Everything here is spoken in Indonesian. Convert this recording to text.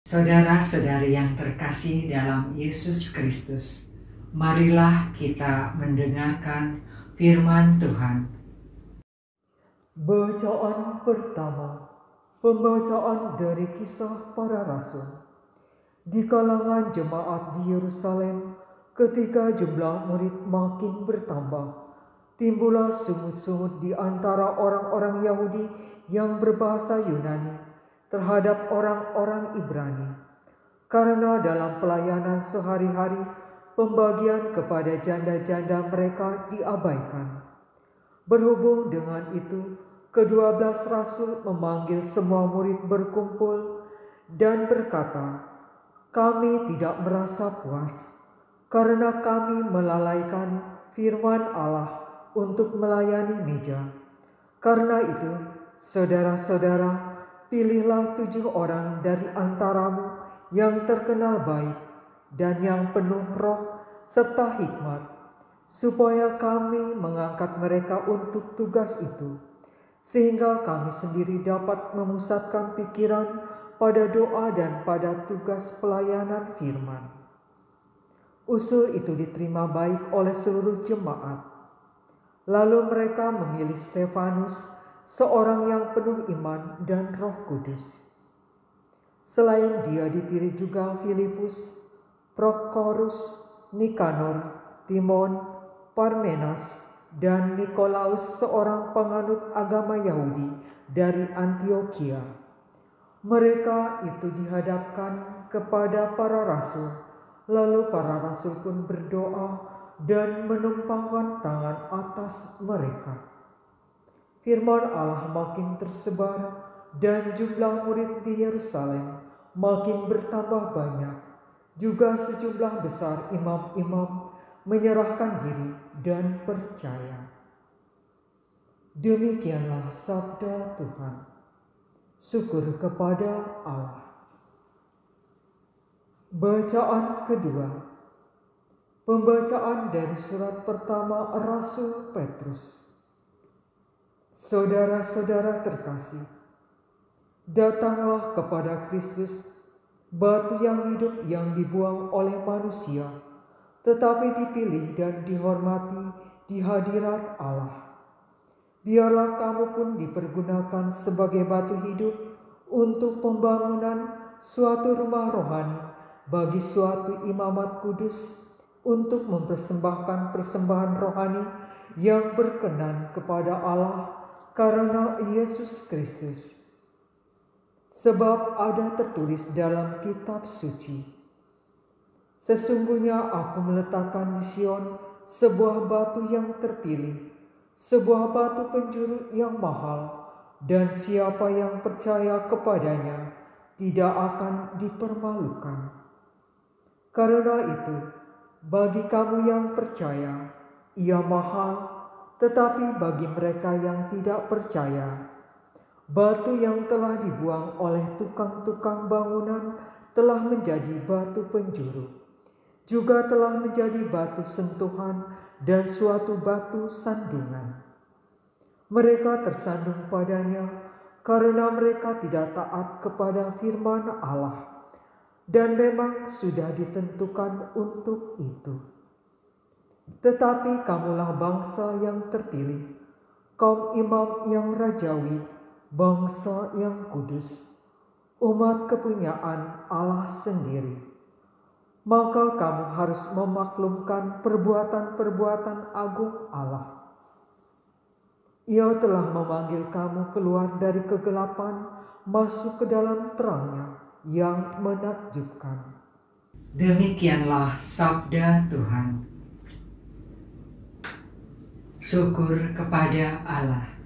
Saudara-saudari yang terkasih dalam Yesus Kristus, marilah kita mendengarkan firman Tuhan. Bacaan pertama, pembacaan dari Kisah Para Rasul. Di kalangan jemaat di Yerusalem, ketika jumlah murid makin bertambah, timbullah sungut-sungut di antara orang-orang Yahudi yang berbahasa Yunani terhadap orang-orang Ibrani, karena dalam pelayanan sehari-hari pembagian kepada janda-janda mereka diabaikan. Berhubung dengan itu, ke-12 rasul memanggil semua murid berkumpul dan berkata, "Kami tidak merasa puas karena kami melalaikan firman Allah untuk melayani meja. Karena itu, saudara-saudara, pilihlah 7 orang dari antaramu yang terkenal baik dan yang penuh roh serta hikmat, supaya kami mengangkat mereka untuk tugas itu, sehingga kami sendiri dapat memusatkan pikiran pada doa dan pada tugas pelayanan firman." Usul itu diterima baik oleh seluruh jemaat. Lalu mereka memilih Stefanus, seorang yang penuh iman dan Roh Kudus. Selain dia dipilih juga Filipus, Prokorus, Nikanor, Timon, Parmenas, dan Nikolaus, seorang penganut agama Yahudi dari Antiokhia. Mereka itu dihadapkan kepada para rasul, lalu para rasul pun berdoa dan menumpangkan tangan atas mereka. Firman Allah makin tersebar dan jumlah murid di Yerusalem makin bertambah banyak. Juga sejumlah besar imam-imam menyerahkan diri dan percaya. Demikianlah sabda Tuhan. Syukur kepada Allah. Bacaan kedua. Pembacaan dari surat pertama Rasul Petrus. Saudara-saudara terkasih, datanglah kepada Kristus, batu yang hidup yang dibuang oleh manusia, tetapi dipilih dan dihormati di hadirat Allah. Biarlah kamu pun dipergunakan sebagai batu hidup untuk pembangunan suatu rumah rohani bagi suatu imamat kudus, untuk mempersembahkan persembahan rohani yang berkenan kepada Allah karena Yesus Kristus. Sebab ada tertulis dalam kitab suci, "Sesungguhnya aku meletakkan di Sion sebuah batu yang terpilih, sebuah batu penjuru yang mahal, dan siapa yang percaya kepadanya tidak akan dipermalukan." Karena itu, bagi kamu yang percaya, ia mahal, tetapi bagi mereka yang tidak percaya, batu yang telah dibuang oleh tukang-tukang bangunan telah menjadi batu penjuru, juga telah menjadi batu sentuhan dan suatu batu sandungan. Mereka tersandung padanya karena mereka tidak taat kepada firman Allah, dan memang sudah ditentukan untuk itu. Tetapi kamulah bangsa yang terpilih, kaum imam yang rajawi, bangsa yang kudus, umat kepunyaan Allah sendiri. Maka kamu harus memaklumkan perbuatan-perbuatan agung Allah. Ia telah memanggil kamu keluar dari kegelapan masuk ke dalam terang-Nya yang menakjubkan. Demikianlah sabda Tuhan. Syukur kepada Allah.